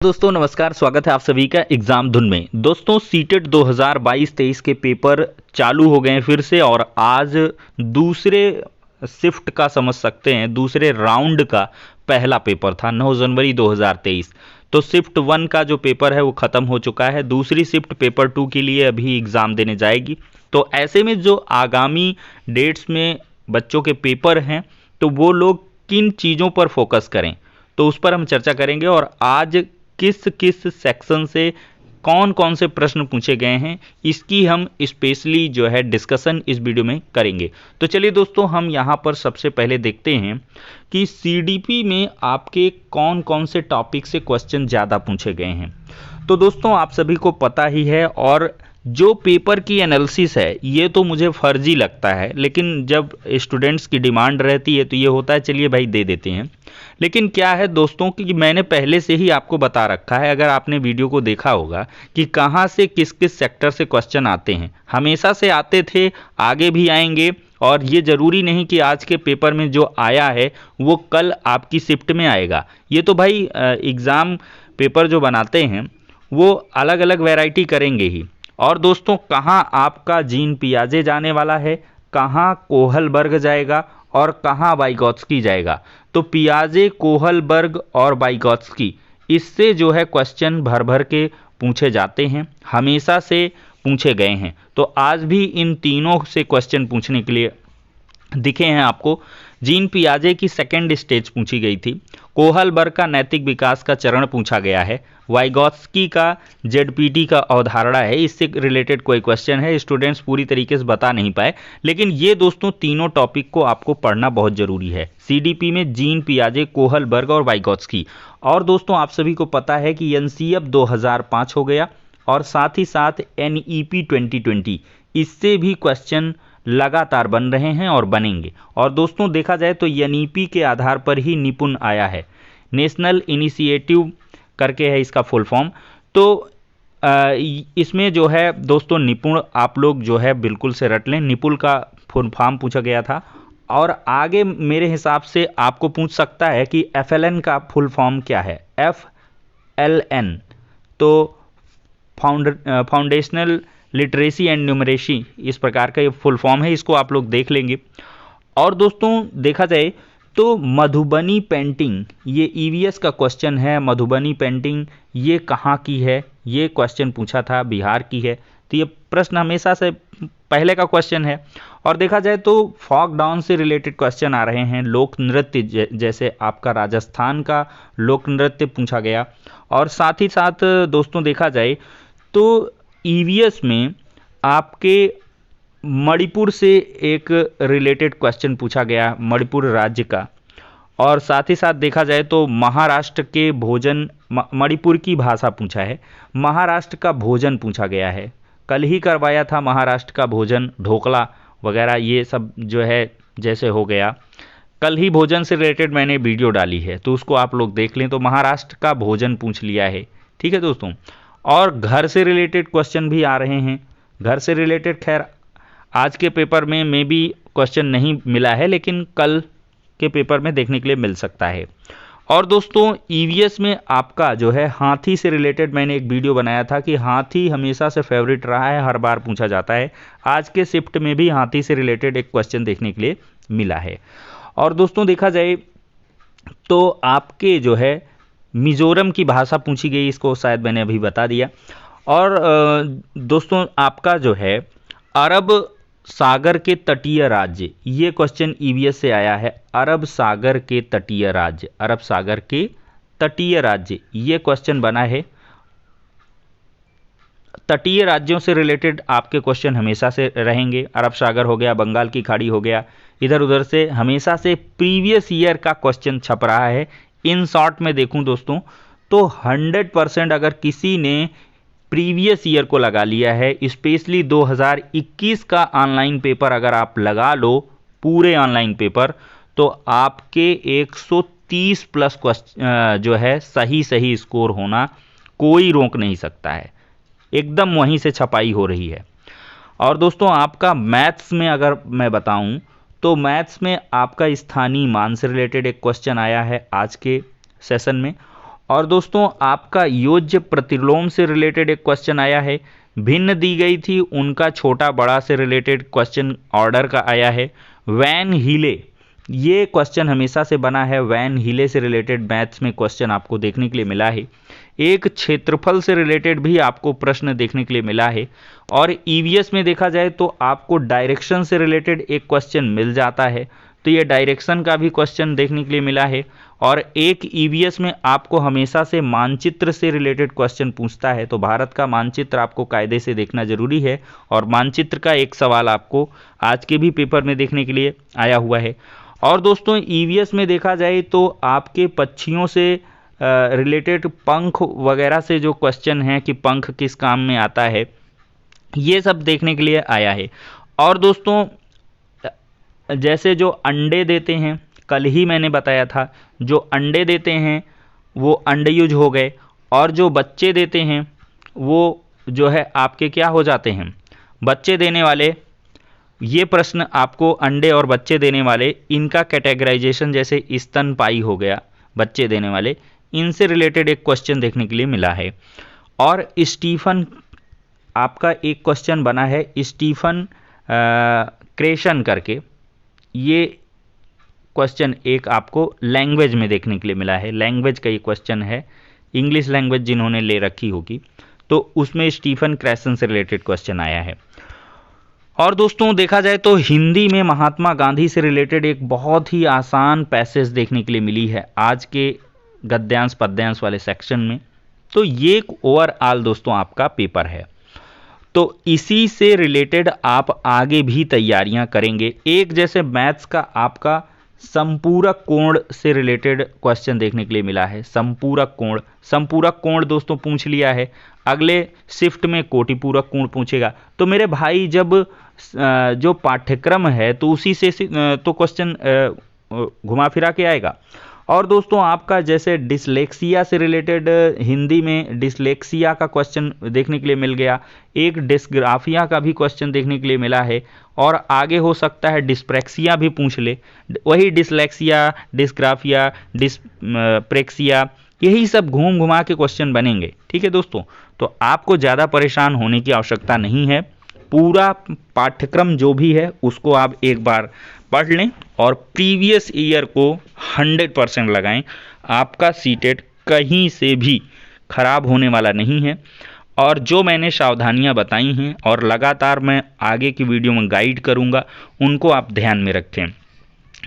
दोस्तों नमस्कार, स्वागत है आप सभी का एग्जाम धुन में। दोस्तों सीटेट 2022-23 के पेपर चालू हो गए हैं फिर से, और आज दूसरे शिफ्ट का समझ सकते हैं, दूसरे राउंड का पहला पेपर था 9 जनवरी 2023। तो शिफ्ट 1 का जो पेपर है वो ख़त्म हो चुका है। दूसरी शिफ्ट पेपर 2 के लिए अभी एग्ज़ाम देने जाएगी। तो ऐसे में जो आगामी डेट्स में बच्चों के पेपर हैं, तो वो लोग किन चीज़ों पर फोकस करें, तो उस पर हम चर्चा करेंगे। और आज किस किस सेक्शन से कौन कौन से प्रश्न पूछे गए हैं, इसकी हम स्पेशली जो है डिस्कशन इस वीडियो में करेंगे। तो चलिए दोस्तों, हम यहाँ पर सबसे पहले देखते हैं कि सीडीपी में आपके कौन कौन से टॉपिक से क्वेश्चन ज़्यादा पूछे गए हैं। तो दोस्तों आप सभी को पता ही है, और जो पेपर की एनालिसिस है ये तो मुझे फर्जी लगता है, लेकिन जब स्टूडेंट्स की डिमांड रहती है तो ये होता है चलिए भाई दे देते हैं। लेकिन क्या है दोस्तों कि मैंने पहले से ही आपको बता रखा है, अगर आपने वीडियो को देखा होगा, कि कहाँ से किस किस सेक्टर से क्वेश्चन आते हैं। हमेशा से आते थे, आगे भी आएंगे, और ये ज़रूरी नहीं कि आज के पेपर में जो आया है वो कल आपकी शिफ्ट में आएगा। ये तो भाई एग्ज़ाम पेपर जो बनाते हैं वो अलग अलग वैरायटी करेंगे ही। और दोस्तों कहाँ आपका जीन पियाजे जाने वाला है, कहाँ कोहलबर्ग जाएगा और कहाँ वाइगॉत्स्की जाएगा। तो पियाजे, कोहलबर्ग और वाइगॉत्स्की, इससे जो है क्वेश्चन भर भर के पूछे जाते हैं, हमेशा से पूछे गए हैं। तो आज भी इन तीनों से क्वेश्चन पूछने के लिए दिखे हैं आपको। जीन पियाजे की सेकेंड स्टेज पूछी गई थी, कोहलबर्ग का नैतिक विकास का चरण पूछा गया है, वाइगॉत्स्की का जेडपीटी का अवधारणा है, इससे रिलेटेड कोई क्वेश्चन है, स्टूडेंट्स पूरी तरीके से बता नहीं पाए। लेकिन ये दोस्तों तीनों टॉपिक को आपको पढ़ना बहुत ज़रूरी है सीडीपी में, जीन पियाजे, कोहलबर्ग और वाइगॉत्स्की। और दोस्तों आप सभी को पता है कि एनसीएफ 2005 हो गया, और साथ ही साथ एनईपी 2020, इससे भी क्वेश्चन लगातार बन रहे हैं और बनेंगे। और दोस्तों देखा जाए तो एनईपी के आधार पर ही निपुण आया है, नेशनल इनिशिएटिव करके है इसका फुल फॉर्म। तो इसमें जो है दोस्तों निपुण आप लोग जो है बिल्कुल से रट लें, निपुण का फुल फॉर्म पूछा गया था। और आगे मेरे हिसाब से आपको पूछ सकता है कि एफएलएन का फुल फॉर्म क्या है, एफएलएन, तो फाउंडेशनल लिटरेसी एंड न्यूमरेसी, इस प्रकार का ये फुल फॉर्म है, इसको आप लोग देख लेंगे। और दोस्तों देखा जाए तो मधुबनी पेंटिंग, ये ईवीएस का क्वेश्चन है। मधुबनी पेंटिंग ये कहाँ की है, ये क्वेश्चन पूछा था, बिहार की है। तो ये प्रश्न हमेशा से पहले का क्वेश्चन है। और देखा जाए तो फॉक डांस से रिलेटेड क्वेश्चन आ रहे हैं, लोक नृत्य, जैसे आपका राजस्थान का लोक नृत्य पूछा गया। और साथ ही साथ दोस्तों देखा जाए तो ईवीएस में आपके मणिपुर से एक रिलेटेड क्वेश्चन पूछा गया, मणिपुर राज्य का। और साथ ही साथ देखा जाए तो महाराष्ट्र के भोजन, मणिपुर की भाषा पूछा है, महाराष्ट्र का भोजन पूछा गया है। कल ही करवाया था महाराष्ट्र का भोजन, ढोकला वगैरह ये सब जो है जैसे हो गया, कल ही भोजन से रिलेटेड मैंने वीडियो डाली है, तो उसको आप लोग देख लें। तो महाराष्ट्र का भोजन पूछ लिया है, ठीक है दोस्तों। और घर से रिलेटेड क्वेश्चन भी आ रहे हैं। घर से रिलेटेड खैर आज के पेपर में मे बी क्वेश्चन नहीं मिला है, लेकिन कल के पेपर में देखने के लिए मिल सकता है। और दोस्तों ईवीएस में आपका जो है हाथी से रिलेटेड मैंने एक वीडियो बनाया था कि हाथी हमेशा से फेवरेट रहा है, हर बार पूछा जाता है। आज के शिफ्ट में भी हाथी से रिलेटेड एक क्वेश्चन देखने के लिए मिला है। और दोस्तों देखा जाए तो आपके जो है मिजोरम की भाषा पूछी गई, इसको शायद मैंने अभी बता दिया। और दोस्तों आपका जो है अरब सागर के तटीय राज्य, ये क्वेश्चन ईवीएस से आया है। अरब सागर के तटीय राज्य, अरब सागर के तटीय राज्य, ये क्वेश्चन बना है। तटीय राज्यों से रिलेटेड आपके क्वेश्चन हमेशा से रहेंगे। अरब सागर हो गया, बंगाल की खाड़ी हो गया, इधर उधर से हमेशा से प्रीवियस ईयर का क्वेश्चन छप रहा है। इन शॉर्ट में देखूं दोस्तों तो 100% अगर किसी ने प्रीवियस ईयर को लगा लिया है, स्पेशली 2021 का ऑनलाइन पेपर अगर आप लगा लो, पूरे ऑनलाइन पेपर, तो आपके 130 प्लस जो है सही स्कोर होना कोई रोक नहीं सकता है, एकदम वहीं से छपाई हो रही है। और दोस्तों आपका मैथ्स में अगर मैं बताऊं तो मैथ्स में आपका स्थानीय मान से रिलेटेड एक क्वेश्चन आया है आज के सेशन में। और दोस्तों आपका योज्य प्रतिलोम से रिलेटेड एक क्वेश्चन आया है, भिन्न दी गई थी उनका छोटा बड़ा से रिलेटेड क्वेश्चन ऑर्डर का आया है। वैन हीले, ये क्वेश्चन हमेशा से बना है, वैन हीले से रिलेटेड मैथ्स में क्वेश्चन आपको देखने के लिए मिला है। एक क्षेत्रफल से रिलेटेड भी आपको प्रश्न देखने के लिए मिला है। और ईवीएस में देखा जाए तो आपको डायरेक्शन से रिलेटेड एक क्वेश्चन मिल जाता है, तो ये डायरेक्शन का भी क्वेश्चन देखने के लिए मिला है। और एक ईवीएस में आपको हमेशा से मानचित्र से रिलेटेड क्वेश्चन पूछता है, तो भारत का मानचित्र आपको कायदे से देखना जरूरी है, और मानचित्र का एक सवाल आपको आज के भी पेपर में देखने के लिए आया हुआ है। और दोस्तों ईवीएस में देखा जाए तो आपके पक्षियों से रिलेटेड पंख वगैरह से जो क्वेश्चन है कि पंख किस काम में आता है, ये सब देखने के लिए आया है। और दोस्तों जैसे जो अंडे देते हैं, कल ही मैंने बताया था, जो अंडे देते हैं वो अंडयुज हो गए, और जो बच्चे देते हैं वो जो है आपके क्या हो जाते हैं, बच्चे देने वाले। ये प्रश्न आपको अंडे और बच्चे देने वाले, इनका कैटेगराइजेशन जैसे स्तनपायी हो गया, बच्चे देने वाले, इनसे रिलेटेड एक क्वेश्चन देखने के लिए मिला है। और स्टीफन आपका एक क्वेश्चन बना है, स्टीफन क्रेशन करके, ये क्वेश्चन एक आपको लैंग्वेज में देखने के लिए मिला है। लैंग्वेज का ये क्वेश्चन है, इंग्लिश लैंग्वेज जिन्होंने ले रखी होगी तो उसमें स्टीफन क्रेशन से रिलेटेड क्वेश्चन आया है। और दोस्तों देखा जाए तो हिंदी में महात्मा गांधी से रिलेटेड एक बहुत ही आसान पैसेज देखने के लिए मिली है आज के गद्यांश पद्यांश वाले सेक्शन में। तो ये ओवरऑल दोस्तों आपका पेपर है, तो इसी से रिलेटेड आप आगे भी तैयारियां करेंगे। एक जैसे मैथ्स का आपका संपूरक कोण से रिलेटेड क्वेश्चन देखने के लिए मिला है। संपूरक कोण दोस्तों पूछ लिया है, अगले शिफ्ट में कोटिपूरक कोण पूछेगा। तो मेरे भाई जब जो पाठ्यक्रम है तो उसी से तो क्वेश्चन घुमा फिरा के आएगा। और दोस्तों आपका जैसे डिसलेक्सिया से रिलेटेड हिंदी में डिसलेक्सिया का क्वेश्चन देखने के लिए मिल गया, एक डिस्ग्राफिया का भी क्वेश्चन देखने के लिए मिला है, और आगे हो सकता है डिस्प्रेक्सिया भी पूछ ले। वही डिसलेक्सिया, डिस्ग्राफिया, डिस्प्रेक्सिया, यही सब घूम घुमा के क्वेश्चन बनेंगे। ठीक है दोस्तों, तो आपको ज़्यादा परेशान होने की आवश्यकता नहीं है। पूरा पाठ्यक्रम जो भी है उसको आप एक बार पढ़ लें और प्रीवियस ईयर को 100% लगाएं। आपका सीटेट कहीं से भी खराब होने वाला नहीं है। और जो मैंने सावधानियां बताई हैं और लगातार मैं आगे की वीडियो में गाइड करूंगा, उनको आप ध्यान में रखें।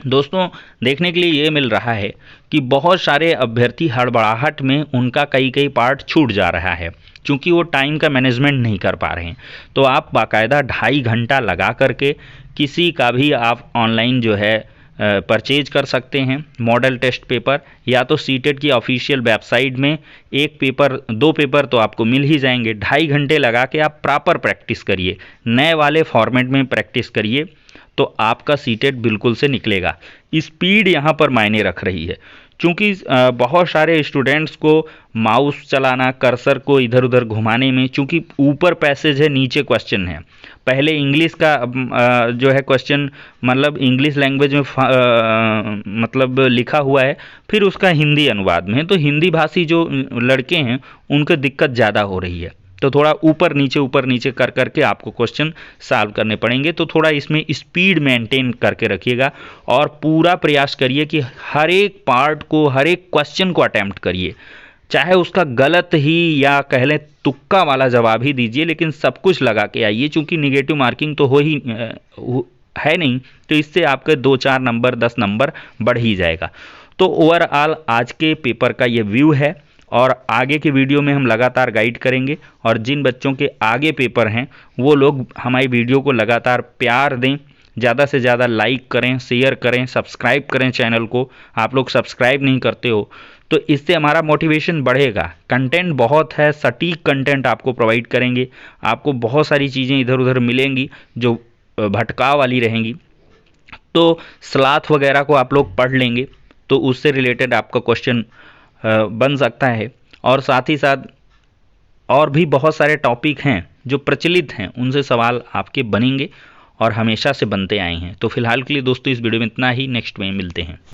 दोस्तों देखने के लिए ये मिल रहा है कि बहुत सारे अभ्यर्थी हड़बड़ाहट में उनका कई पार्ट छूट जा रहा है, क्योंकि वो टाइम का मैनेजमेंट नहीं कर पा रहे हैं। तो आप बाकायदा 2.5 घंटा लगा करके किसी का भी आप ऑनलाइन जो है परचेज कर सकते हैं मॉडल टेस्ट पेपर, या तो सीटेट की ऑफिशियल वेबसाइट में एक पेपर 2 पेपर तो आपको मिल ही जाएंगे। 2.5 घंटे लगा के आप प्रॉपर प्रैक्टिस करिए, नए वाले फॉर्मेट में प्रैक्टिस करिए, तो आपका सीटेट बिल्कुल से निकलेगा। स्पीड यहाँ पर मायने रख रही है, क्योंकि बहुत सारे स्टूडेंट्स को माउस चलाना, कर्सर को इधर उधर घुमाने में, चूँकि ऊपर पैसेज है नीचे क्वेश्चन है, पहले इंग्लिश का जो है क्वेश्चन मतलब इंग्लिश लैंग्वेज में मतलब लिखा हुआ है, फिर उसका हिंदी अनुवाद में है, तो हिंदी भाषी जो लड़के हैं उनको दिक्कत ज़्यादा हो रही है। तो थोड़ा ऊपर नीचे कर करके आपको क्वेश्चन सॉल्व करने पड़ेंगे। तो थोड़ा इसमें स्पीड मेंटेन करके रखिएगा और पूरा प्रयास करिए कि हर एक पार्ट को, हर एक क्वेश्चन को अटेम्प्ट करिए, चाहे उसका गलत ही या कह लें तुक्का वाला जवाब ही दीजिए, लेकिन सब कुछ लगा के आइए, क्योंकि निगेटिव मार्किंग तो है नहीं, तो इससे आपके 2-4 नंबर 10 नंबर बढ़ ही जाएगा। तो ओवरऑल आज के पेपर का ये व्यू है, और आगे के वीडियो में हम लगातार गाइड करेंगे। और जिन बच्चों के आगे पेपर हैं वो लोग हमारी वीडियो को लगातार प्यार दें, ज़्यादा से ज़्यादा लाइक करें, शेयर करें, सब्सक्राइब करें चैनल को। आप लोग सब्सक्राइब नहीं करते हो, तो इससे हमारा मोटिवेशन बढ़ेगा। कंटेंट बहुत है, सटीक कंटेंट आपको प्रोवाइड करेंगे। आपको बहुत सारी चीज़ें इधर उधर मिलेंगी जो भटकाव वाली रहेंगी, तो स्लाथ वगैरह को आप लोग पढ़ लेंगे तो उससे रिलेटेड आपका क्वेश्चन बन सकता है। और साथ ही साथ और भी बहुत सारे टॉपिक हैं जो प्रचलित हैं, उनसे सवाल आपके बनेंगे और हमेशा से बनते आए हैं। तो फिलहाल के लिए दोस्तों इस वीडियो में इतना ही, नेक्स्ट में मिलते हैं।